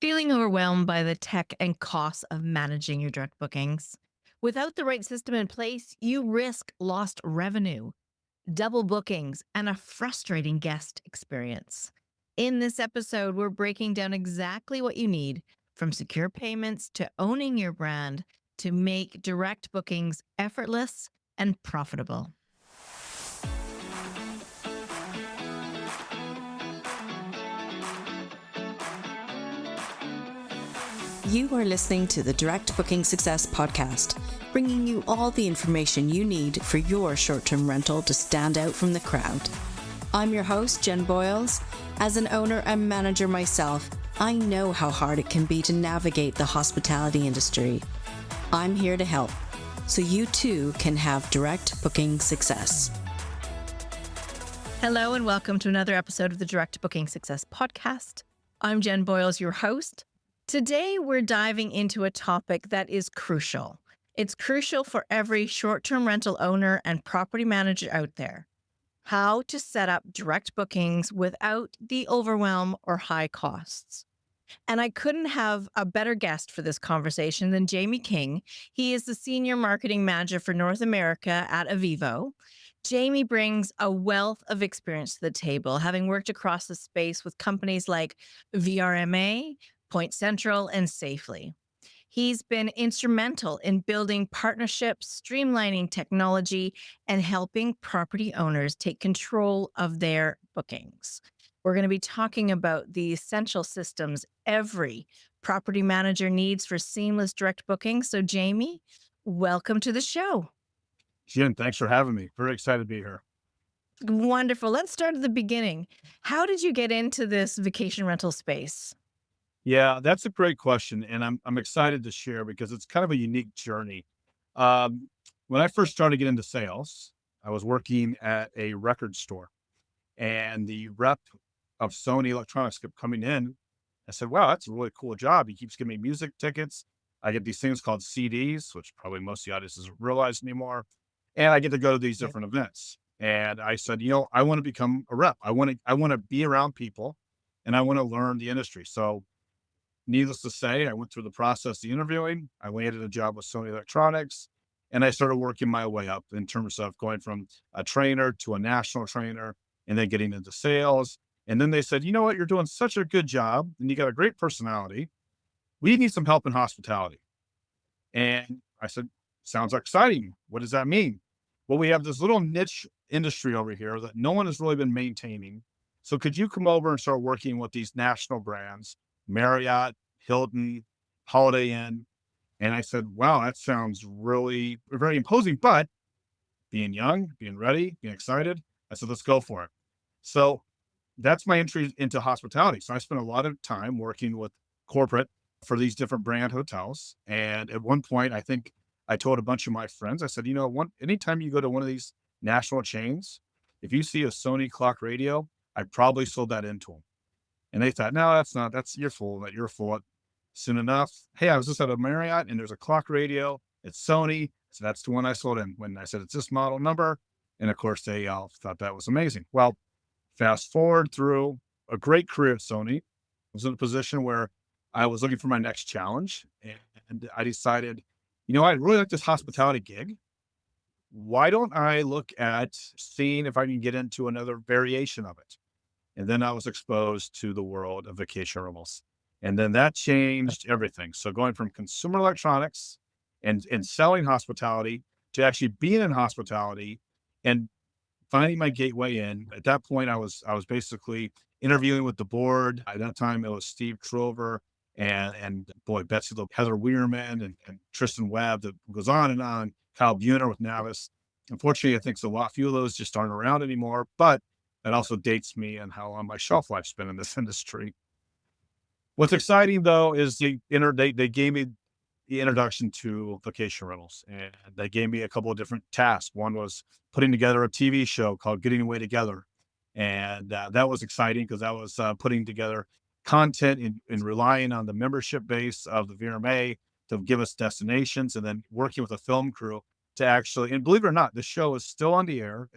Feeling overwhelmed by the tech and costs of managing your direct bookings? Without the right system in place, you risk lost revenue, double bookings, and a frustrating guest experience. In this episode, we're breaking down exactly what you need from secure payments to owning your brand to make direct bookings effortless and profitable. You are listening to the Direct Booking Success Podcast, bringing you all the information you need for your short-term rental to stand out from the crowd. I'm your host, Jen Boyles. As an owner and manager myself, I know how hard it can be to navigate the hospitality industry. I'm here to help, so you too can have direct booking success. Hello, and welcome to another episode of the Direct Booking Success Podcast. I'm Jen Boyles, your host. Today, we're diving into a topic that is crucial. It's crucial for every short-term rental owner and property manager out there. How to set up direct bookings without the overwhelm or high costs. And I couldn't have a better guest for this conversation than Jamey King. He is the Senior Marketing Manager for North America at eviivo. Jamey brings a wealth of experience to the table, having worked across the space with companies like VRMA, Point Central, and Safely. He's been instrumental in building partnerships, streamlining technology, and helping property owners take control of their bookings. We're going to be talking about the essential systems every property manager needs for seamless direct booking. So, Jamey, welcome to the show. Jen, thanks for having me. Very excited to be here. Wonderful. Let's start at the beginning. How did you get into this vacation rental space? Yeah, that's a great question, and I'm excited to share because it's kind of a unique journey. When I first started getting into sales, I was working at a record store, and the rep of Sony Electronics kept coming in. I said, "Wow, that's a really cool job." He keeps giving me music tickets. I get these things called CDs, which probably most of the audience doesn't realize anymore, and I get to go to these Yeah. different events. And I said, I want to become a rep. I want to be around people, and I want to learn the industry. So needless to say, I went through the process of interviewing. I landed a job with Sony Electronics, and I started working my way up in terms of going from a trainer to a national trainer and then getting into sales. And then they said, you know what, you're doing such a good job and you got a great personality. We need some help in hospitality. And I said, sounds exciting. What does that mean? Well, we have this little niche industry over here that no one has really been maintaining. So could you come over and start working with these national brands, Marriott, Hilton, Holiday Inn? And I said, wow, that sounds really very imposing, but being young, being ready, being excited, I said, let's go for it. So that's my entry into hospitality. So I spent a lot of time working with corporate for these different brand hotels. And at one point, I think I told a bunch of my friends, I said, anytime you go to one of these national chains, if you see a Sony clock radio, I probably sold that into them. And they thought, no, that's not, that's, you're full of it. You're full of it. Soon enough, hey, I was just at a Marriott and there's a clock radio. It's Sony. So that's the one I sold in when I said, it's this model number. And of course, they all thought that was amazing. Well, fast forward through a great career at Sony. I was in a position where I was looking for my next challenge. And I decided, I really like this hospitality gig. Why don't I look at seeing if I can get into another variation of it? And then I was exposed to the world of vacation rentals. And then that changed everything. So going from consumer electronics and selling hospitality to actually being in hospitality and finding my gateway in. At that point, I was basically interviewing with the board. At that time, it was Steve Trover and boy, Betsy Heather Weirman and Tristan Webb that goes on and on. Kyle Buhner with Navis. Unfortunately, I think few of those just aren't around anymore, but that also dates me and how long my shelf life's been in this industry. What's exciting though is they gave me the introduction to vacation rentals, and they gave me a couple of different tasks. One was putting together a TV show called Getting Away Together. And that was exciting because that was putting together content and relying on the membership base of the VRMA to give us destinations, and then working with a film crew to actually, and believe it or not, the show is still on the air.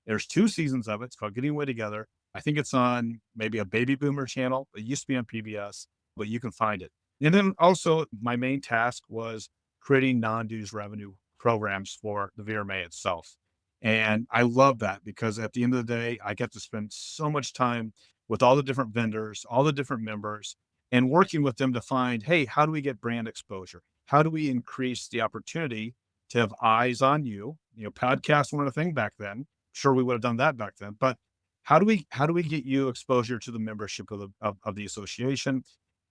There's 2 seasons of it. It's called Getting Away Together. I think it's on maybe a baby boomer channel. It used to be on PBS. but you can find it. And then also my main task was creating non-dues revenue programs for the VRMA itself. And I love that because at the end of the day, I get to spend so much time with all the different vendors, all the different members, and working with them to find, hey, how do we get brand exposure? How do we increase the opportunity to have eyes on you? Podcasts weren't a thing back then. Sure, we would have done that back then, but how do we get you exposure to the membership of the association?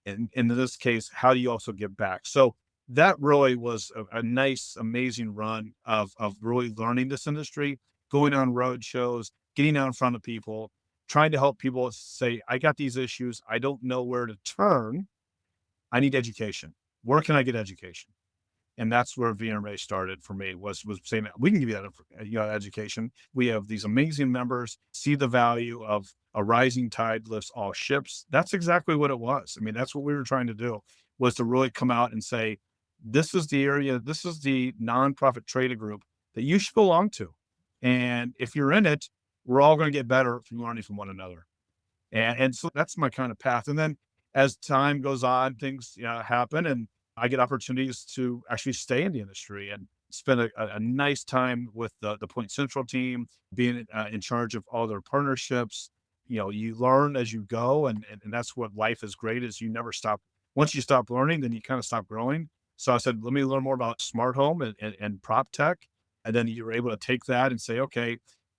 And in this case, how do you also give back? So that really was a nice, amazing run of really learning this industry, going on road shows, getting out in front of people, trying to help people say, I got these issues. I don't know where to turn. I need education. Where can I get education? And that's where VRMA started for me was saying that we can give you that education. We have these amazing members, see the value of a rising tide lifts all ships. That's exactly what it was. I mean, that's what we were trying to do, was to really come out and say, this is the area, this is the nonprofit trader group that you should belong to. And if you're in it, we're all going to get better from learning from one another. And so that's my kind of path. And then as time goes on, things happen, and I get opportunities to actually stay in the industry and spend a nice time with the Point Central team, being in charge of all their partnerships. You learn as you go, and that's what life is great, is you never stop. Once you stop learning, then you kind of stop growing. So I said, let me learn more about smart home and prop tech. And then you're able to take that and say, okay,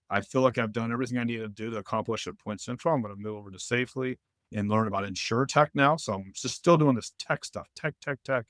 I feel like I've done everything I need to do to accomplish at Point Central. I'm going to move over to Safely and learn about insure tech now. So I'm just still doing this tech stuff, tech.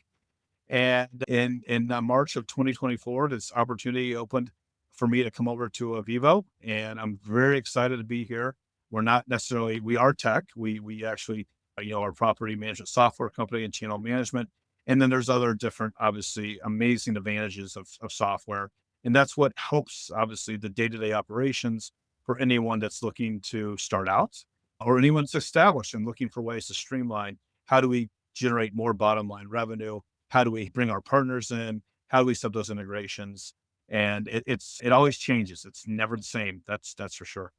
And in March of 2024, this opportunity opened for me to come over to eviivo, and I'm very excited to be here. We are tech. We actually, our property management software company and channel management. And then there's other different, obviously, amazing advantages of software. And that's what helps, obviously, the day-to-day operations for anyone that's looking to start out, or anyone that's established and looking for ways to streamline. How do we generate more bottom line revenue? How do we bring our partners in? How do we set those integrations? And it always changes. It's never the same. That's for sure.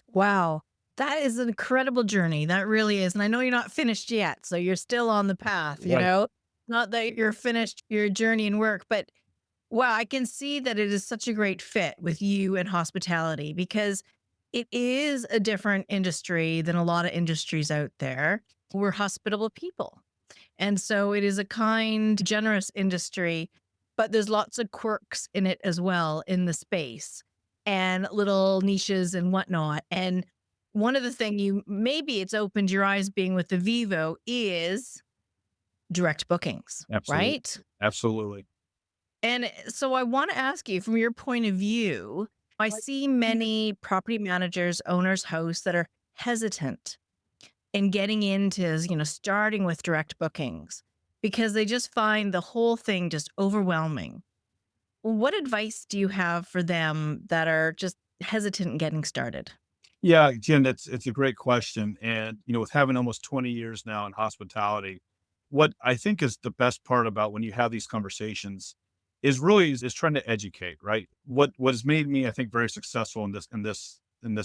Wow. That is an incredible journey. That really is. And I know you're not finished yet. So you're still on the path, Right. Not that you're finished your journey and work, but wow, I can see that it is such a great fit with you and hospitality, because it is a different industry than a lot of industries out there. We're hospitable people. And so it is a kind, generous industry, but there's lots of quirks in it as well in the space, and little niches and whatnot. And one of the things maybe it's opened your eyes being with the Vivo is direct bookings, Absolutely. right? Absolutely. And so I want to ask you, from your point of view, I see many property managers, owners, hosts that are hesitant in getting into, starting with direct bookings, because they just find the whole thing just overwhelming. What advice do you have for them that are just hesitant in getting started? Yeah, Jen, it's a great question. And with having almost 20 years now in hospitality, what I think is the best part about when you have these conversations is trying to educate, right? What has made me, I think, very successful in this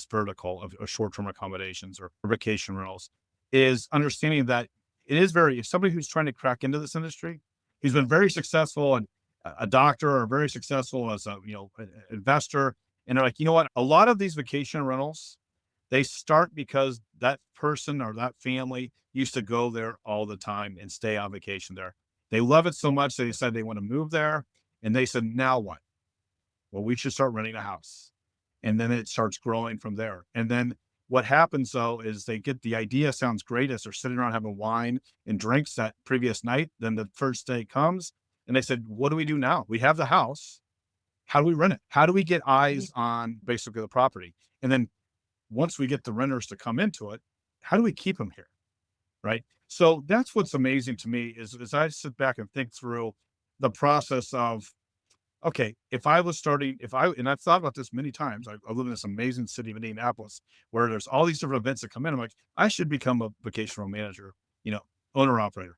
vertical of short-term accommodations or vacation rentals is understanding that it is very, if somebody who's trying to crack into this industry, who's been very successful and a doctor, or very successful as an investor, and they're like, you know what, a lot of these vacation rentals, they start because that person or that family used to go there all the time and stay on vacation there. They love it so much they decided they want to move there. And they said, now what? Well, we should start renting a house. And then it starts growing from there. And then what happens though is they get the idea sounds great as they're sitting around having wine and drinks that previous night. Then the first day comes and they said, what do we do now? We have the house. How do we rent it? How do we get eyes on basically the property? And then once we get the renters to come into it, how do we keep them here? Right. So that's what's amazing to me is as I sit back and think through the process of, okay, and I've thought about this many times. I live in this amazing city of Indianapolis where there's all these different events that come in. I'm like, I should become a vacation rental manager, owner operator.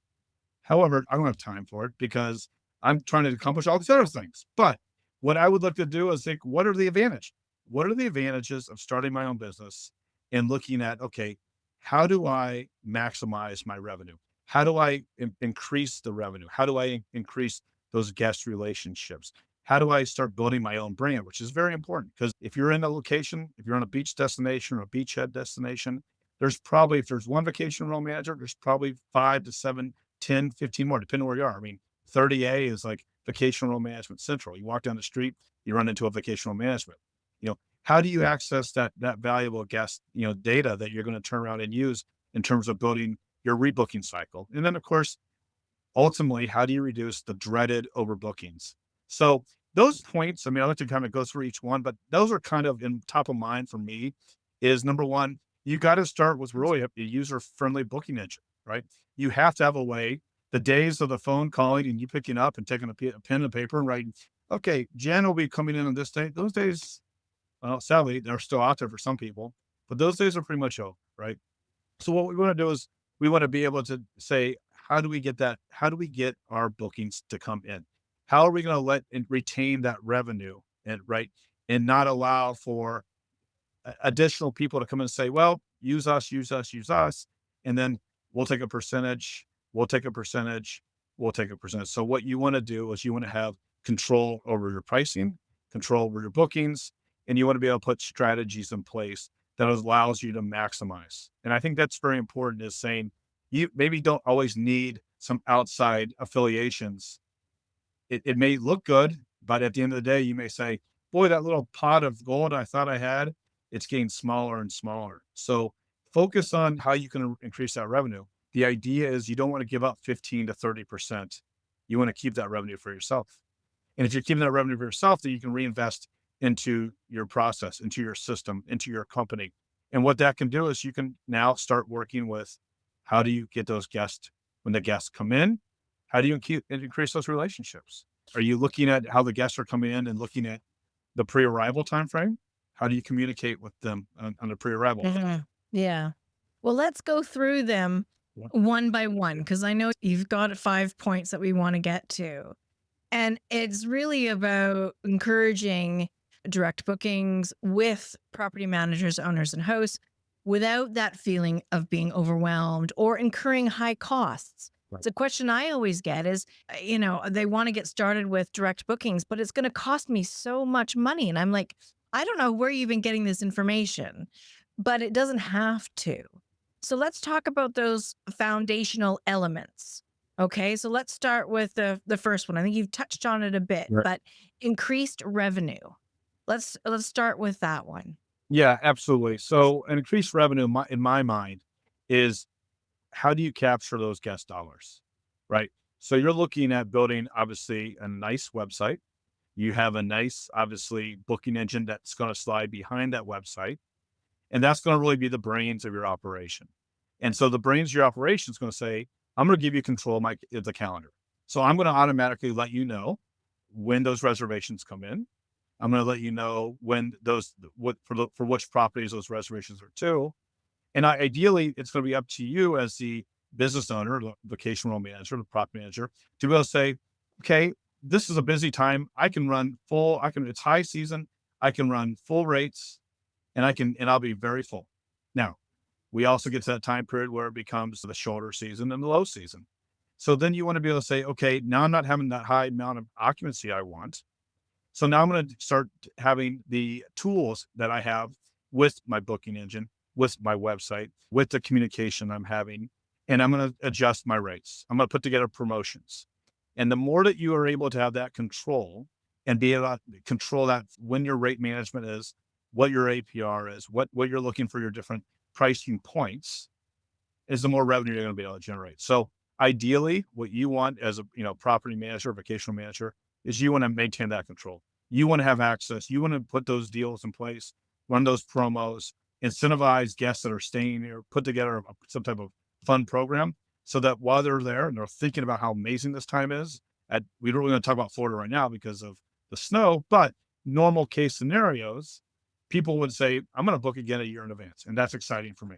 However, I don't have time for it because I'm trying to accomplish all these other things. But what I would like to do is think, what are the advantages? What are the advantages of starting my own business and looking at, okay, how do I maximize my revenue? How do I increase the revenue? How do I increase those guest relationships? How do I start building my own brand, which is very important because if you're in a location, if you're on a beach destination or a beachhead destination, there's probably, if there's one vacation rental manager, there's probably 5 to 7, 10, 15 more, depending on where you are. I mean, 30A is like vacation rental management central. You walk down the street, you run into a vacation rental management. How do you access that valuable guest, data that you're going to turn around and use in terms of building your rebooking cycle? And then, of course, ultimately, how do you reduce the dreaded overbookings? So those points, I mean, I like to kind of go through each one, but those are kind of in top of mind for me is number one, you got to start with really a user-friendly booking engine, right? You have to have a way, the days of the phone calling and you picking up and taking a pen and paper and writing, okay, Jen will be coming in on this day. Those days, well, sadly, they're still out there for some people, but those days are pretty much over, right? So what we want to do is we want to be able to say, how do we get that? How do we get our bookings to come in? How are we going to let and retain that revenue and right and not allow for additional people to come in and say, well, use us, use us, use us, and then we'll take a percentage, we'll take a percentage, we'll take a percentage. So what you want to do is you want to have control over your pricing, control over your bookings, and you want to be able to put strategies in place that allows you to maximize. And I think that's very important is saying you maybe don't always need some outside affiliations. It may look good, but at the end of the day, you may say, boy, that little pot of gold I thought I had, it's getting smaller and smaller. So focus on how you can increase that revenue. The idea is you don't want to give up 15 to 30%. You want to keep that revenue for yourself. And if you're keeping that revenue for yourself, then you can reinvest into your process, into your system, into your company. And what that can do is you can now start working with how do you get those guests when the guests come in? How do you increase those relationships? Are you looking at how the guests are coming in and looking at the pre-arrival time frame? How do you communicate with them on the pre-arrival? Yeah. Well, let's go through them Yeah. one by one because I know you've got 5 points that we want to get to. And it's really about encouraging direct bookings with property managers, owners, and hosts without that feeling of being overwhelmed or incurring high costs. Right. The question I always get is, they want to get started with direct bookings, but it's going to cost me so much money. And I'm like, I don't know where you've been getting this information, but it doesn't have to. So let's talk about those foundational elements. Okay, so let's start with the first one. I think you've touched on it a bit, Right. but increased revenue. Let's start with that one. Yeah, absolutely. So an increased revenue in my mind is how do you capture those guest dollars, right? So you're looking at building obviously a nice website. You have a nice, obviously, booking engine that's going to slide behind that website. And that's going to really be the brains of your operation. And so the brains of your operation is going to say, I'm going to give you control of the calendar. So I'm going to automatically let you know when those reservations come in. I'm going to let you know when for which properties those reservations are to. And ideally, it's going to be up to you as the business owner, the vacation rental manager, the property manager, to be able to say, okay, this is a busy time. I can run full. It's high season. I can run full rates, and I'll be very full. Now, we also get to that time period where it becomes the shorter season and the low season. So then you want to be able to say, okay, now I'm not having that high amount of occupancy I want. So now I'm going to start having the tools that I have with my booking engine, with my website, with the communication I'm having, and I'm going to adjust my rates. I'm going to put together promotions. And the more that you are able to have that control and be able to control that when your rate management is, what your APR is, what you're looking for your different pricing points, is the more revenue you're going to be able to generate. So ideally, what you want as a property manager, vacational manager, is you want to maintain that control. You want to have access. You want to put those deals in place, run those promos, incentivize guests that are staying here, put together some type of fun program so that while they're there and they're thinking about how amazing this time is, we don't really want to talk about Florida right now because of the snow, but normal case scenarios, people would say, I'm going to book again a year in advance. And that's exciting for me.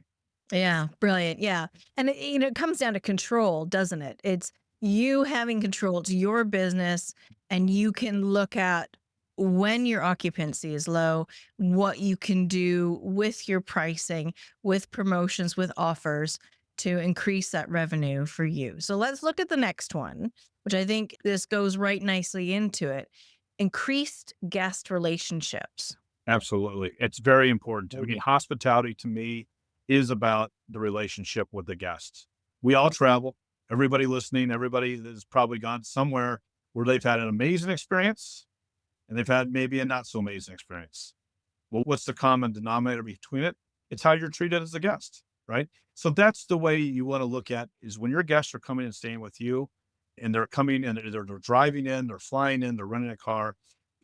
Yeah, brilliant. Yeah. And it comes down to control, doesn't it? It's you having control. It's your business, and you can look at when your occupancy is low, what you can do with your pricing, with promotions, with offers, to increase that revenue for you. So let's look at the next one, which I think this goes right nicely into it. Increased guest relationships. Absolutely. It's very important. I mean, hospitality to me is about the relationship with the guests. We all travel. Everybody listening, everybody has probably gone somewhere where they've had an amazing experience and they've had maybe a not so amazing experience. Well, what's the common denominator between it? It's how you're treated as a guest, right? So that's the way you want to look at is when your guests are coming and staying with you and they're coming and they're driving in, they're flying in, they're renting a car.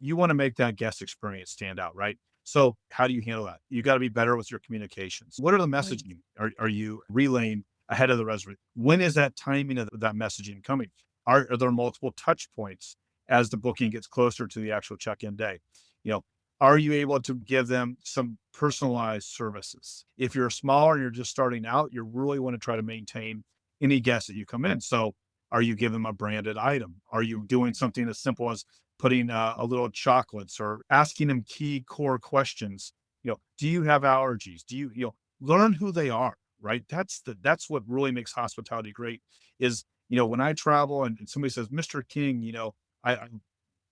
You want to make that guest experience stand out, right? So how do you handle that? You got to be better with your communications. What are the messaging? Are you relaying ahead of the reservation? When is that timing of that messaging coming? Are there multiple touch points as the booking gets closer to the actual check-in day? You know, are you able to give them some personalized services? If you're smaller and you're just starting out, you really want to try to maintain any guests that you come in. So are you giving them a branded item? Are you doing something as simple as putting a little chocolates or asking them key core questions? Do you have allergies? Do you learn who they are, right? That's what really makes hospitality great is, when I travel and somebody says, Mr. King, I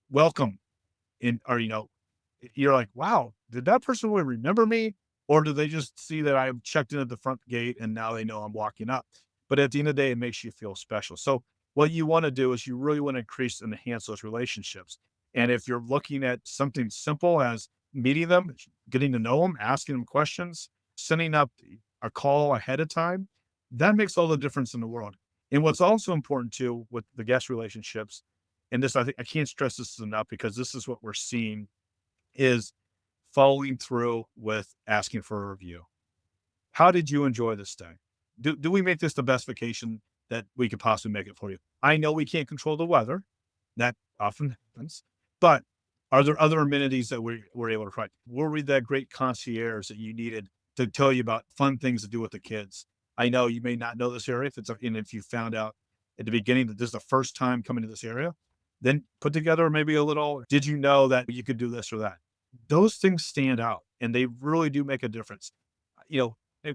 welcome you're like, wow, did that person really remember me? Or do they just see that I've checked in at the front gate and now they know I'm walking up? But at the end of the day, it makes you feel special. So what you want to do is you really want to increase and enhance those relationships. And if you're looking at something simple as meeting them, getting to know them, asking them questions, sending up a call ahead of time, that makes all the difference in the world. And what's also important too with the guest relationships, and this, I think I can't stress this enough because this is what we're seeing is following through with asking for a review. How did you enjoy this day? Do we make this the best vacation that we could possibly make it for you? I know we can't control the weather. That often happens. But are there other amenities that we're able to provide? Were we that great concierge that you needed to tell you about fun things to do with the kids? I know you may not know this area. If you found out at the beginning that this is the first time coming to this area, then put together maybe a little, did you know that you could do this or that? Those things stand out and they really do make a difference.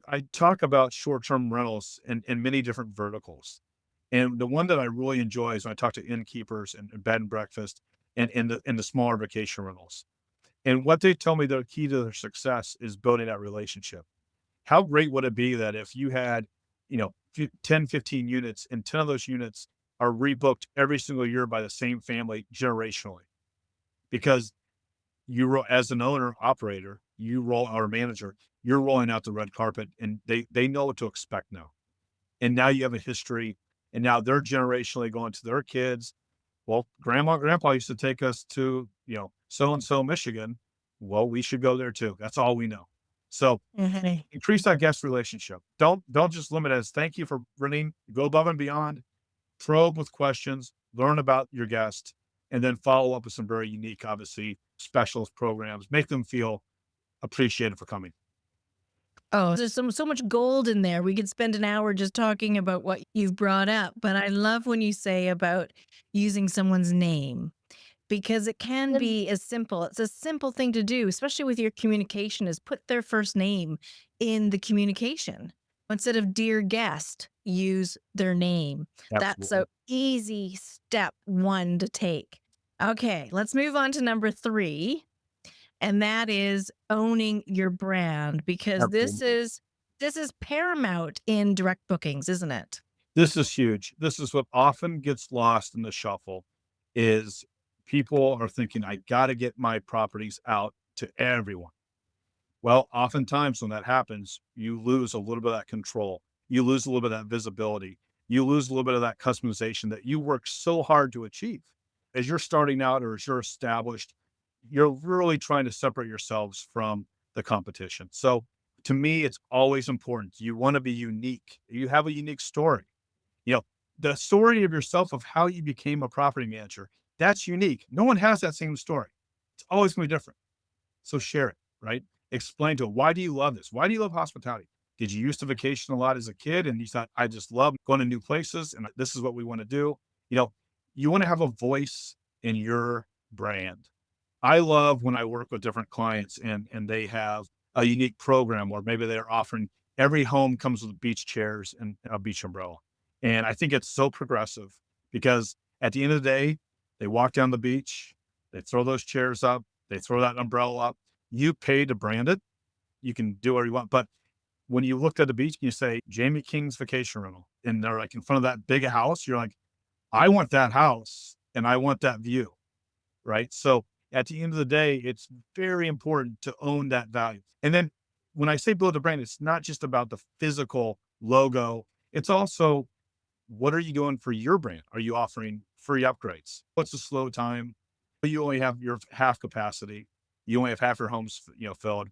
I talk about short-term rentals in many different verticals. And the one that I really enjoy is when I talk to innkeepers and bed and breakfast and in the smaller vacation rentals. And what they tell me the key to their success is building that relationship. How great would it be that if you had, 10, 15 units and 10 of those units are rebooked every single year by the same family generationally? Because as an owner operator, or manager, you're rolling out the red carpet and they know what to expect now. And now you have a history and now they're generationally going to their kids. Well, grandma and grandpa used to take us to, so-and-so Michigan. Well, we should go there too. That's all we know. So Mhm. increase that guest relationship. Don't just limit it as thank you for running, go above and beyond, probe with questions, learn about your guest, and then follow up with some very unique, obviously, specialist programs, make them feel appreciated for coming. Oh, there's so much gold in there. We could spend an hour just talking about what you've brought up, but I love when you say about using someone's name because it can be as simple. It's a simple thing to do, especially with your communication, is put their first name in the communication. Instead of dear guest, use their name. That's Absolutely. a easy step one to take. Okay, let's move on to number 3. And that is owning your brand because this Absolutely. is this is paramount in direct bookings, isn't it? This is huge. This is what often gets lost in the shuffle is people are thinking, I got to get my properties out to everyone. Well, oftentimes when that happens, you lose a little bit of that control. You lose a little bit of that visibility. You lose a little bit of that customization that you work so hard to achieve. As you're starting out or as you're established, you're really trying to separate yourselves from the competition. So to me, it's always important. You want to be unique. You have a unique story. You know, the story of yourself of how you became a property manager, that's unique. No one has that same story. It's always going to be different. So share it, right? Explain to it. Why do you love this? Why do you love hospitality? Did you used to vacation a lot as a kid and you thought, I just love going to new places and this is what we want to do? You know, you want to have a voice in your brand. I love when I work with different clients and they have a unique program or maybe they're offering every home comes with beach chairs and a beach umbrella. And I think it's so progressive because at the end of the day, they walk down the beach, they throw those chairs up, they throw that umbrella up. You pay to brand it. You can do whatever you want. But when you looked at the beach and you say Jamey King's vacation rental, and they're like in front of that big house, you're like, I want that house and I want that view. Right. So at the end of the day, it's very important to own that value. And then when I say build a brand, it's not just about the physical logo. It's also, what are you doing for your brand? Are you offering free upgrades? What's the slow time? You only have your half capacity. You only have half your homes, filled.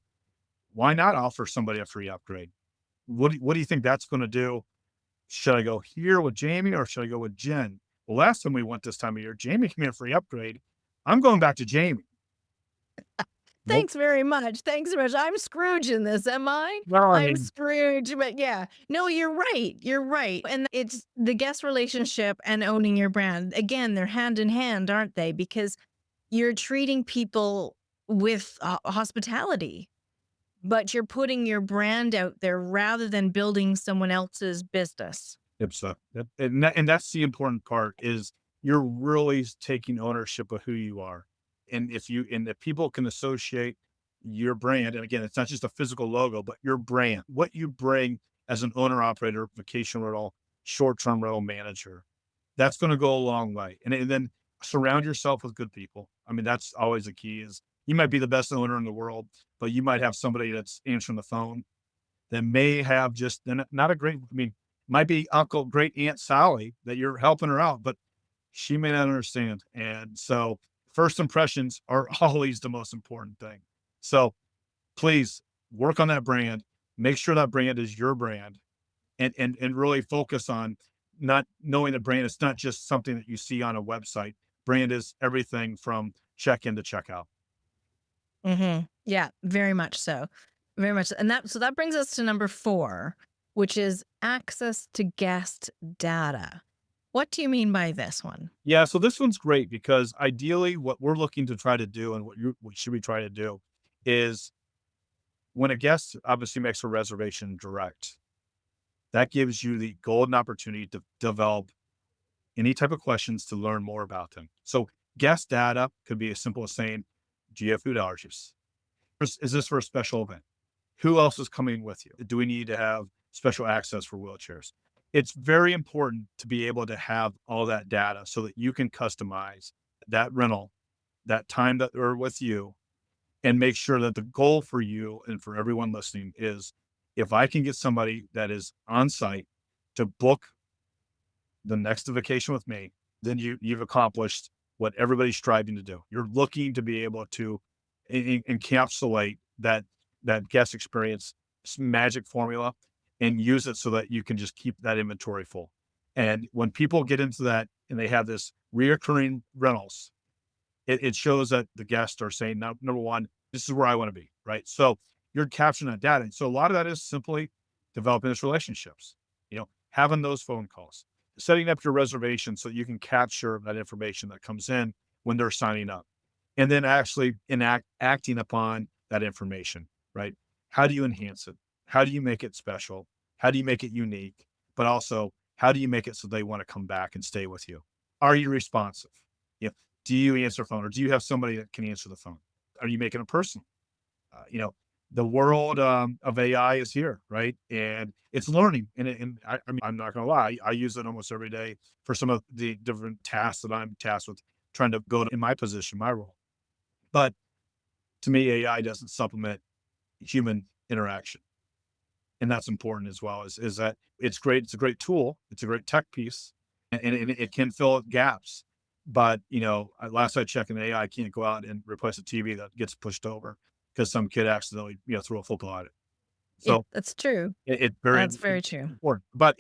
Why not offer somebody a free upgrade? What do you think that's going to do? Should I go here with Jamey or should I go with Jen? Well, last time we went this time of year, Jamey gave me a free upgrade. I'm going back to Jamey. Nope. Thanks very much. Thanks very much. I'm Scrooge in this, am I? Well, I I'm mean, Scrooge, but yeah. No, you're right. You're right. And it's the guest relationship and owning your brand. Again, they're hand in hand, aren't they? Because you're treating people with hospitality, but you're putting your brand out there rather than building someone else's business. and that's the important part is you're really taking ownership of who you are. And if people can associate your brand, and again, it's not just a physical logo, but your brand, what you bring as an owner operator, vacation rental, short-term rental manager, that's going to go a long way. And then surround yourself with good people. I mean, that's always the key is you might be the best owner in the world, but you might have somebody that's answering the phone that may have just not a great, I mean, might be great Aunt Sally that you're helping her out, but she may not understand. And so first impressions are always the most important thing. So please work on that brand, make sure that brand is your brand and really focus on not knowing the brand. It's not just something that you see on a website. Brand is everything from check in to checkout. Yeah, very much so. Very much. So. And that brings us to number 4, which is access to guest data. What do you mean by this one? Yeah, so this one's great because ideally what we're looking to try to do and what should we try to do is when a guest obviously makes a reservation direct, that gives you the golden opportunity to develop any type of questions to learn more about them. So guest data could be as simple as saying, do you have food allergies? Is this for a special event? Who else is coming with you? Do we need to have special access for wheelchairs? It's very important to be able to have all that data so that you can customize that rental, that time that they're with you, and make sure that the goal for you and for everyone listening is if I can get somebody that is on site to book the next vacation with me, then you've accomplished what everybody's striving to do. You're looking to be able to encapsulate that guest experience magic formula and use it so that you can just keep that inventory full. And when people get into that and they have this reoccurring rentals, it shows that the guests are saying, number one, this is where I want to be, right? So you're capturing that data. So a lot of that is simply developing those relationships, having those phone calls, setting up your reservation so you can capture that information that comes in when they're signing up, and then actually acting upon that information, right? How do you enhance it? How do you make it special? How do you make it unique? But also, how do you make it so they want to come back and stay with you? Are you responsive? Do you answer the phone or do you have somebody that can answer the phone? Are you making it personal? The world of AI is here, right? And it's learning. I mean, I'm not going to lie. I use it almost every day for some of the different tasks that I'm tasked with trying to go in my position, my role. But to me, AI doesn't supplement human interaction. And that's important as well is that it's great. It's a great tool. It's a great tech piece and it can fill gaps. But, last I checked, an AI can't go out and replace a TV that gets pushed over because some kid accidentally, threw a football at it. Yeah, So that's true. it That's very true. important, but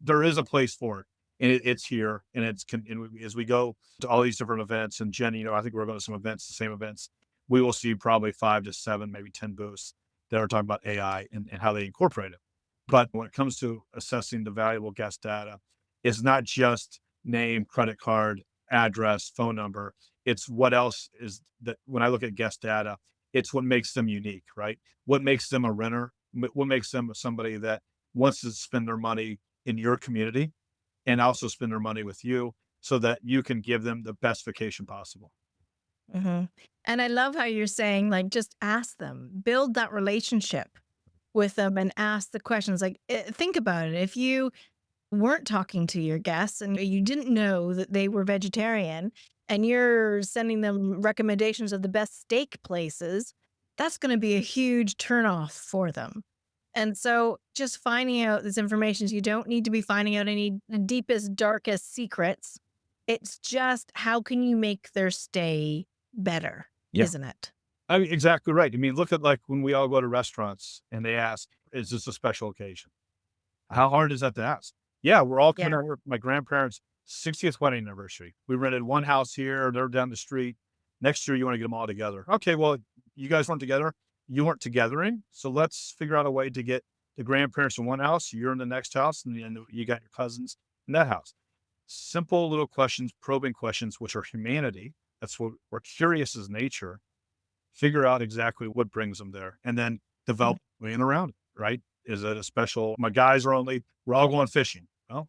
there is a place for it and it's here and as we go to all these different events and Jen, I think we're going to some events, the same events, we will see probably 5 to 7, maybe 10 booths that are talking about AI and how they incorporate it. But when it comes to assessing the valuable guest data, it's not just name, credit card, address, phone number. It's what else is that when I look at guest data, it's what makes them unique, right? What makes them a renter what makes them somebody that wants to spend their money in your community and also spend their money with you so that you can give them the best vacation possible. Hmm. And I love how you're saying, like, just ask them, build that relationship with them and ask the questions. Like, think about it. If you weren't talking to your guests and you didn't know that they were vegetarian and you're sending them recommendations of the best steak places, that's going to be a huge turnoff for them. And so just finding out this information, you don't need to be finding out any deepest, darkest secrets. It's just how can you make their stay better, Yeah. isn't it? I mean, exactly right. I mean, look at like when we all go to restaurants and they ask, is this a special occasion? How hard is that to ask? Yeah, we're all coming Yeah. out here for my grandparents' 60th wedding anniversary. We rented one house here, they're down the street. Next year, you want to get them all together. Okay, well, you guys weren't together. You weren't togethering. So let's figure out a way to get the grandparents in one house, you're in the next house, and then you got your cousins in that house. Simple little questions, probing questions, which are humanity. That's what we're curious as nature. Figure out exactly what brings them there and then Mhm. develop a plan around it, right? Is it a special, my guys are only, we're all going fishing. Well,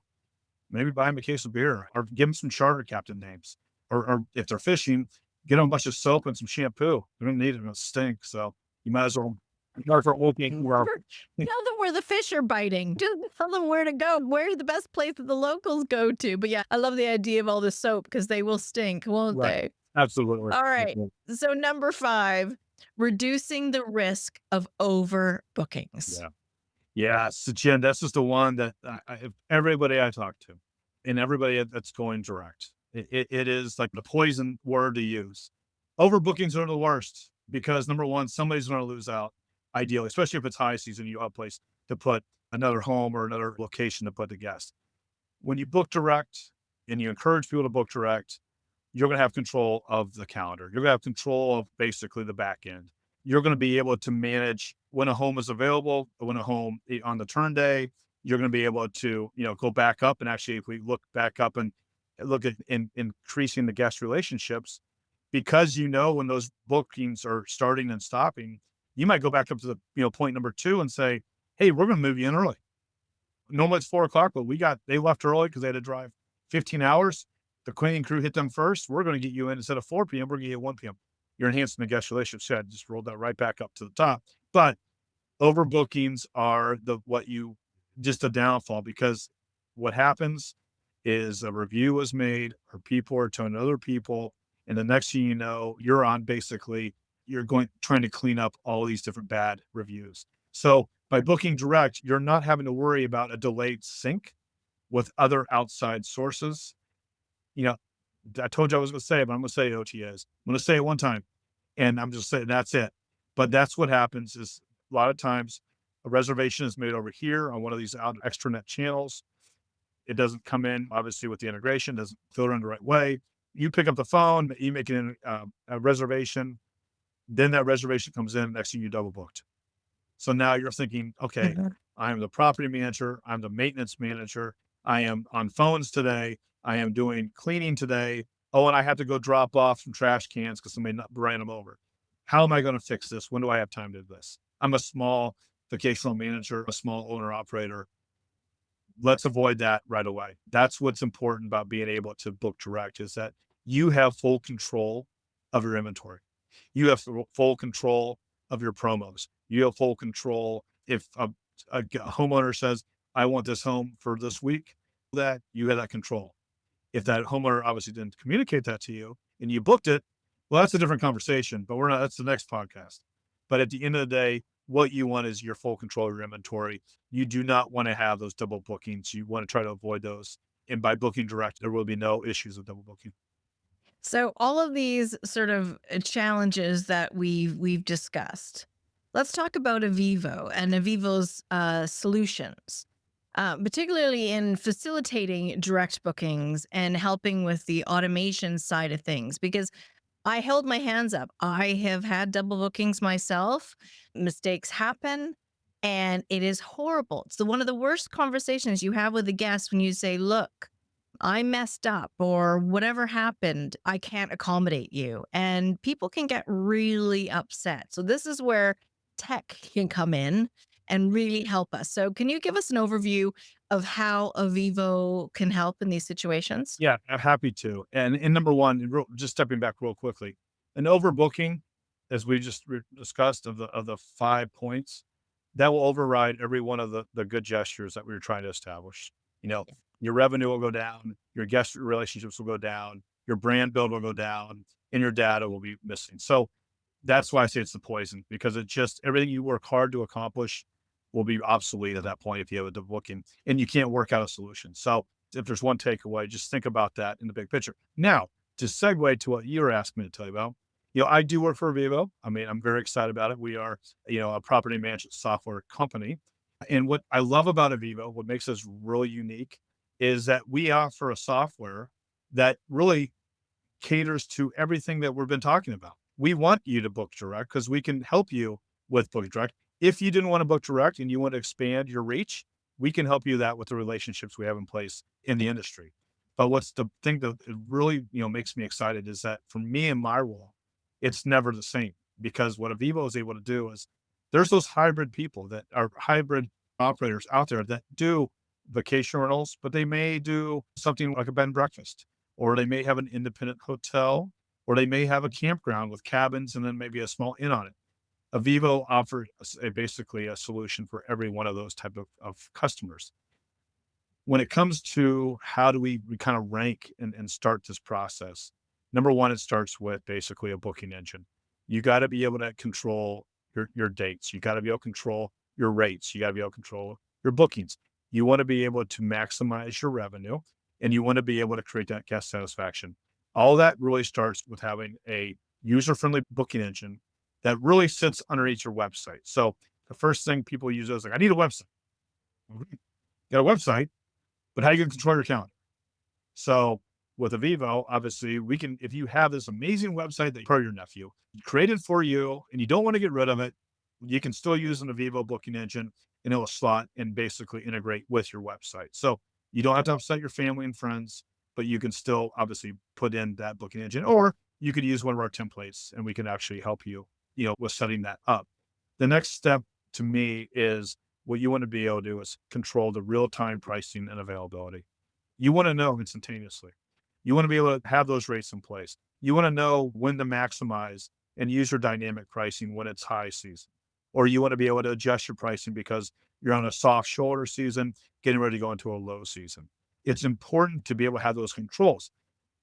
maybe buy them a case of beer or give them some charter captain names. Or if they're fishing, get them a bunch of soap and some shampoo. They're going to need it. It'll stink. So you might as well start looking where, Tell them where the fish are biting. Just tell them where to go. Where's the best place that the locals go to? But yeah, I love the idea of all the soap because they will stink, won't right. they? Absolutely. All right. So number 5, reducing the risk of overbookings. Yeah. Yeah. So Jen, that's just the one that if everybody I talk to and everybody that's going direct, it is like the poison word to use. Overbookings are the worst because number one, somebody's going to lose out ideally, especially if it's high season, you have a place to put another home or another location to put the guest. When you book direct and you encourage people to book direct, you're going to have control of the calendar. You're going to have control of basically the back end. You're going to be able to manage when a home is available, when a home on the turn day. You're going to be able to, go back up and actually, if we look back up and look at increasing the guest relationships, because when those bookings are starting and stopping, you might go back up to the point number 2 and say, "Hey, we're going to move you in early. Normally it's 4 o'clock, but they left early because they had to drive 15 hours. The cleaning crew hit them first. We're going to get you in instead of 4 p.m. We're going to get you at 1 p.m. You're enhancing the guest relationship. So I just rolled that right back up to the top. But overbookings are just a downfall because what happens is a review is made or people are telling other people. And the next thing you know, you're trying to clean up all these different bad reviews. So by booking direct, you're not having to worry about a delayed sync with other outside sources. You know, I told you I was going to say it, but I'm going to say OTAs. I'm going to say it one time and I'm just saying that's it. But that's what happens is a lot of times a reservation is made over here on one of these out extranet channels. It doesn't come in, obviously, with the integration, doesn't filter in the right way. You pick up the phone, you make a reservation, then that reservation comes in, next thing you double booked. So now you're thinking, okay, Mhm. I'm the property manager, I'm the maintenance manager, I am on phones today, I am doing cleaning today. Oh, and I have to go drop off some trash cans because somebody ran them over. How am I going to fix this? When do I have time to do this? I'm a small vocational manager, a small owner operator. Let's avoid that right away. That's what's important about being able to book direct is that you have full control of your inventory. You have full control of your promos. You have full control. If a homeowner says, I want this home for this week, that you have that control. If that homeowner obviously didn't communicate that to you and you booked it, well, that's a different conversation, but that's the next podcast. But at the end of the day, what you want is your full control of your inventory. You do not want to have those double bookings. You want to try to avoid those. And by booking direct, there will be no issues with double booking. So all of these sort of challenges that we've discussed. Let's talk about eviivo and eviivo's solutions, particularly in facilitating direct bookings and helping with the automation side of things. Because I held my hands up. I have had double bookings myself. Mistakes happen, and it is horrible. It's one of the worst conversations you have with a guest when you say, "Look, I messed up or whatever happened, I can't accommodate you." And people can get really upset. So this is where tech can come in and really help us. So can you give us an overview of how eviivo can help in these situations? Yeah, I'm happy to. And number one, just stepping back real quickly, an overbooking, as we just discussed, of the 5 points, that will override every one of the good gestures that we were trying to establish. You know, your revenue will go down, your guest relationships will go down, your brand build will go down, and your data will be missing. So that's why I say it's the poison, because it just everything you work hard to accomplish will be obsolete at that point if you have a booking and you can't work out a solution. So if there's one takeaway, just think about that in the big picture. Now, to segue to what you were asking me to tell you about, I do work for eviivo. I mean, I'm very excited about it. We are, a property management software company. And what I love about eviivo, what makes us really unique, is that we offer a software that really caters to everything that we've been talking about. We want you to book direct because we can help you with book direct. If you didn't want to book direct and you want to expand your reach, we can help you that with the relationships we have in place in the industry. But what's the thing that it really, makes me excited is that for me and my role, it's never the same, because what eviivo is able to do is there's those hybrid people that are hybrid operators out there that do vacation rentals, but they may do something like a bed and breakfast, or they may have an independent hotel, or they may have a campground with cabins and then maybe a small inn on it. eviivo offers basically a solution for every one of those type of customers. When it comes to how do we kind of rank and start this process, number one, it starts with basically a booking engine. You got to be able to control your dates. You got to be able to control your rates. You got to be able to control your bookings. You want to be able to maximize your revenue, and you want to be able to create that guest satisfaction. All that really starts with having a user-friendly booking engine that really sits underneath your website. So the first thing people use is like, I need a website. Okay, got a website, but how are you going to control your calendar? So with eviivo, obviously, we can, if you have this amazing website that for your nephew created for you and you don't want to get rid of it, you can still use an eviivo booking engine and it will slot and basically integrate with your website. So you don't have to upset your family and friends, but you can still obviously put in that booking engine, or you could use one of our templates and we can actually help you, with setting that up. The next step to me is what you want to be able to do is control the real-time pricing and availability. You want to know instantaneously. You want to be able to have those rates in place. You want to know when to maximize and use your dynamic pricing when it's high season. Or you want to be able to adjust your pricing because you're on a soft shoulder season, getting ready to go into a low season. It's important to be able to have those controls.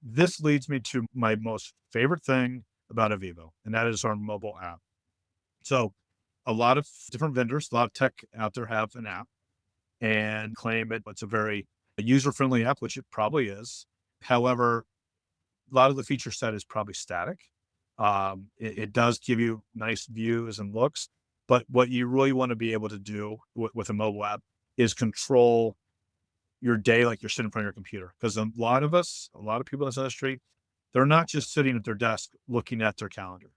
This leads me to my most favorite thing about eviivo, and that is our mobile app. So a lot of different vendors, a lot of tech out there have an app and claim it's a very user-friendly app, which it probably is. However, a lot of the feature set is probably static. It does give you nice views and looks, but what you really want to be able to do with a mobile app is control your day like you're sitting in front of your computer. Because a lot of people in this industry, they're not just sitting at their desk looking at their calendar.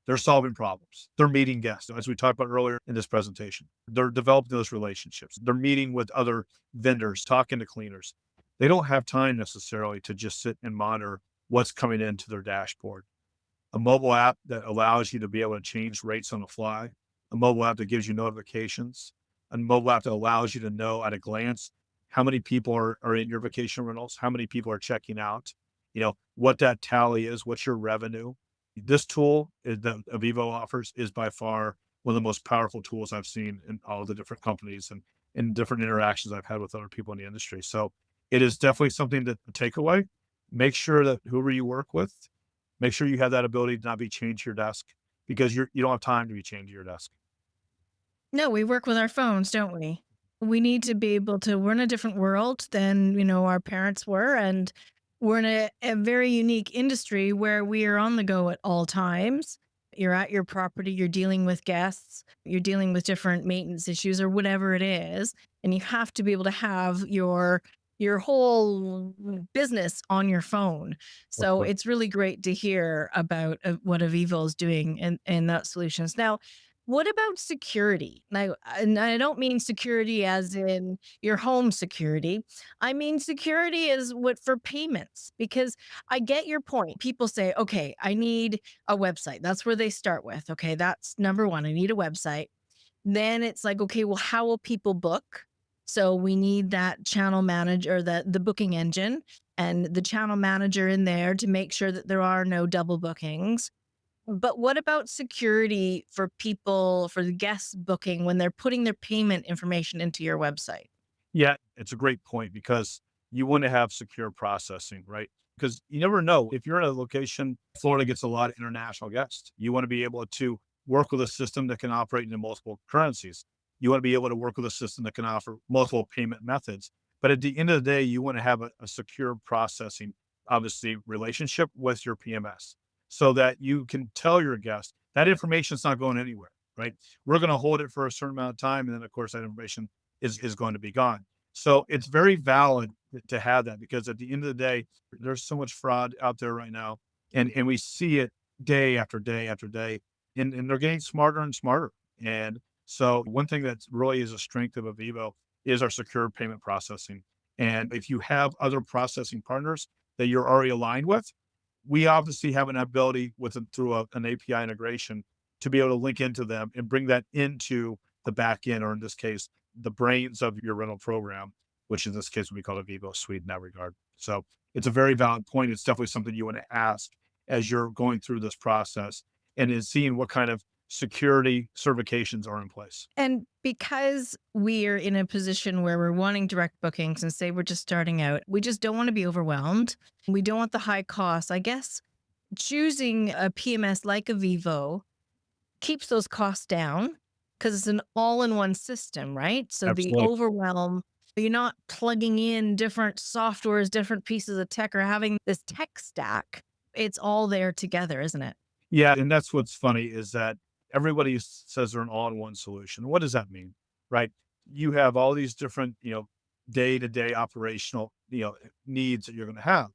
They're solving problems. They're meeting guests, as we talked about earlier in this presentation. They're developing those relationships. They're meeting with other vendors, talking to cleaners. They don't have time necessarily to just sit and monitor what's coming into their dashboard. A mobile app that allows you to be able to change rates on the fly, a mobile app that gives you notifications, a mobile app that allows you to know at a glance how many people are in your vacation rentals, how many people are checking out, what that tally is, what's your revenue. This tool that eviivo offers is by far one of the most powerful tools I've seen in all the different companies and in different interactions I've had with other people in the industry. So it is definitely something to take away. Make sure that whoever you work with, make sure you have that ability to not be chained to your desk, because you don't have time to be chained to your desk. No, we work with our phones, don't we? We need to be able to, we're in a different world than, our parents were. And we're in a very unique industry where we are on the go at all times. You're at your property, you're dealing with guests, you're dealing with different maintenance issues or whatever it is. And you have to be able to have your whole business on your phone. Of So course. it's really great to hear about what eviivo is doing and that solutions. Now, what about security? Now, and I don't mean security as in your home security. I mean security is what for payments, because I get your point. People say, okay, I need a website. That's where they start with. Okay, that's number one. I need a website. Then it's like, okay, well, how will people book? So we need that channel manager, the booking engine and the channel manager in there to make sure that there are no double bookings. But what about security for people, for the guests booking when they're putting their payment information into your website? Yeah, it's a great point because you want to have secure processing, right? Because you never know if you're in a location, Florida gets a lot of international guests. You want to be able to work with a system that can operate in multiple currencies. You want to be able to work with a system that can offer multiple payment methods. But at the end of the day, you want to have a secure processing, obviously, relationship with your PMS so that you can tell your guests that information is not going anywhere, right? We're going to hold it for a certain amount of time. And then, of course, that information is going to be gone. So it's very valid to have that because at the end of the day, there's so much fraud out there right now. And we see it day after day after day. And they're getting smarter and smarter. And so one thing that really is a strength of eviivo is our secure payment processing. And if you have other processing partners that you're already aligned with, we obviously have an ability with them through an API integration to be able to link into them and bring that into the back end, or in this case, the brains of your rental program, which in this case would be called eviivo Suite in that regard. So it's a very valid point. It's definitely something you want to ask as you're going through this process and is seeing what kind of security certifications are in place. And because we're in a position where we're wanting direct bookings and say we're just starting out, we just don't want to be overwhelmed. We don't want the high costs. I guess choosing a PMS like eviivo keeps those costs down because it's an all-in-one system, right? So the Absolutely. Overwhelm, you're not plugging in different softwares, different pieces of tech, or having this tech stack. It's all there together, isn't it? Yeah, and that's what's funny is that everybody says they're an all-in-one solution. What does that mean? Right? You have all these different, day-to-day operational, needs that you're going to have.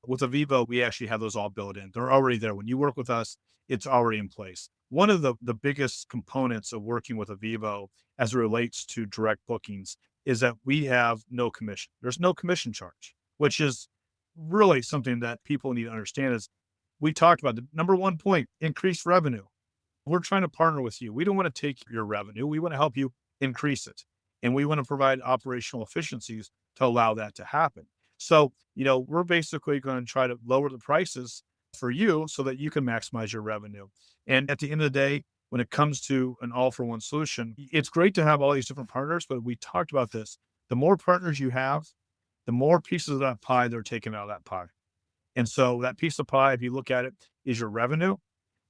With eviivo, we actually have those all built in. They're already there. When you work with us, it's already in place. One of the biggest components of working with eviivo as it relates to direct bookings is that we have no commission. There's no commission charge, which is really something that people need to understand is we talked about the number one point, increase revenue. We're trying to partner with you. We don't want to take your revenue. We want to help you increase it. And we want to provide operational efficiencies to allow that to happen. So, we're basically going to try to lower the prices for you so that you can maximize your revenue. And at the end of the day, when it comes to an all for one solution, it's great to have all these different partners, but we talked about this. The more partners you have, the more pieces of that pie they're taking out of that pie. And so that piece of pie, if you look at it, is your revenue.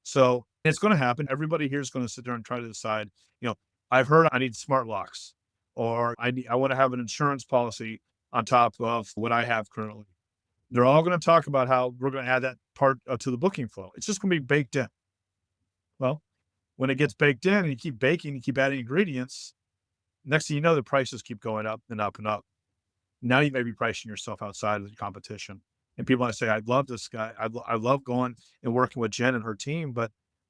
So it's going to happen. Everybody here is going to sit there and try to decide, I've heard I need smart locks or I want to have an insurance policy on top of what I have currently. They're all going to talk about how we're going to add that part to the booking flow. It's just going to be baked in. Well, when it gets baked in and you keep baking, you keep adding ingredients, next thing you know, the prices keep going up and up and up. Now you may be pricing yourself outside of the competition. And people might say, I love this guy. I love going and working with Jen and her team, but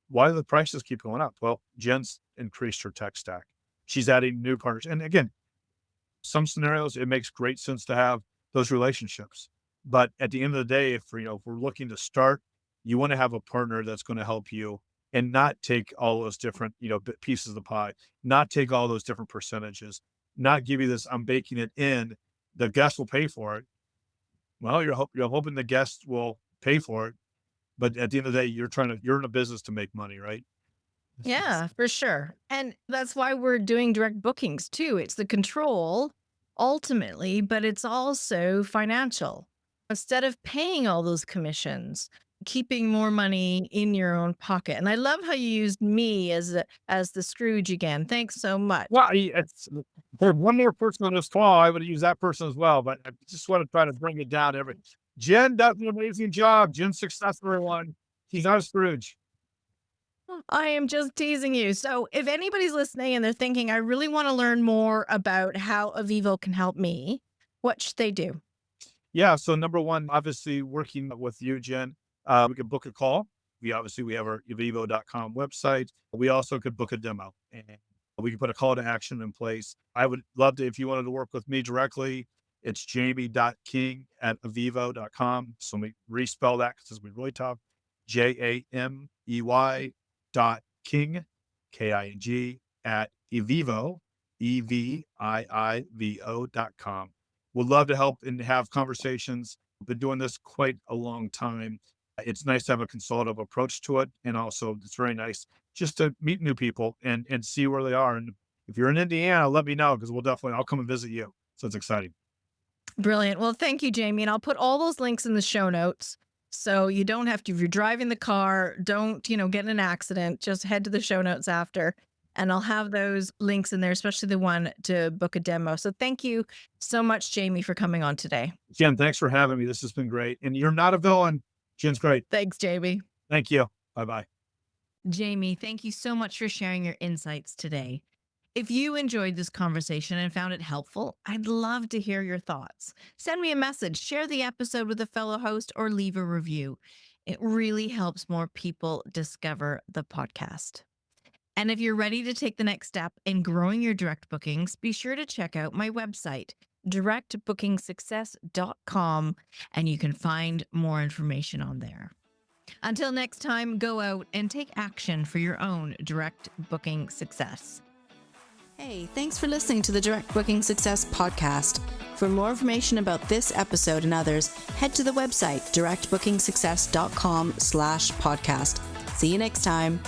why do the prices keep going up? Well, Jen's increased her tech stack. She's adding new partners. And again, some scenarios, it makes great sense to have those relationships. But at the end of the day, if we're looking to start, you want to have a partner that's going to help you and not take all those different, pieces of the pie, not take all those different percentages, not give you this, I'm baking it in, the guest will pay for it. Well, you're hoping the guest will pay for it, but at the end of the day, you're in a business to make money, right? Yeah, for sure. And that's why we're doing direct bookings too. It's the control ultimately, but it's also financial. Instead of paying all those commissions, keeping more money in your own pocket. And I love how you used me as the Scrooge again. Thanks so much. Well, there's one more person on this call. I would use that person as well, but I just want to try to bring it down to every. Jen does an amazing job. Jen's successful, everyone. He's not a Scrooge. I am just teasing you. So, if anybody's listening and they're thinking, I really want to learn more about how eviivo can help me, what should they do? Yeah. So number one, obviously working with you, Jen, we could book a call. We have our eviivo.com website. We also could book a demo and we can put a call to action in place. I would love to, if you wanted to work with me directly, it's jamey.king@eviivo.com. So let me respell that because it's going to be really tough. JAMEY.King, KING eviivo, EVIIVO.com. We'd love to help and have conversations. I've been doing this quite a long time. It's nice to have a consultative approach to it. And also it's very nice just to meet new people and see where they are. And if you're in Indiana, let me know because I'll come and visit you. So it's exciting. Brilliant. Well, thank you, Jamey. And I'll put all those links in the show notes. So you don't have to, if you're driving the car, don't, get in an accident, just head to the show notes after. And I'll have those links in there, especially the one to book a demo. So thank you so much, Jamey, for coming on today. Jen, thanks for having me. This has been great. And you're not a villain. Jen's great. Thanks, Jamey. Thank you. Bye-bye. Jamey, thank you so much for sharing your insights today. If you enjoyed this conversation and found it helpful, I'd love to hear your thoughts. Send me a message, share the episode with a fellow host, or leave a review. It really helps more people discover the podcast. And if you're ready to take the next step in growing your direct bookings, be sure to check out my website, directbookingsuccess.com, and you can find more information on there. Until next time, go out and take action for your own direct booking success. Hey, thanks for listening to the Direct Booking Success podcast. For more information about this episode and others, head to the website directbookingsuccess.com/podcast. See you next time.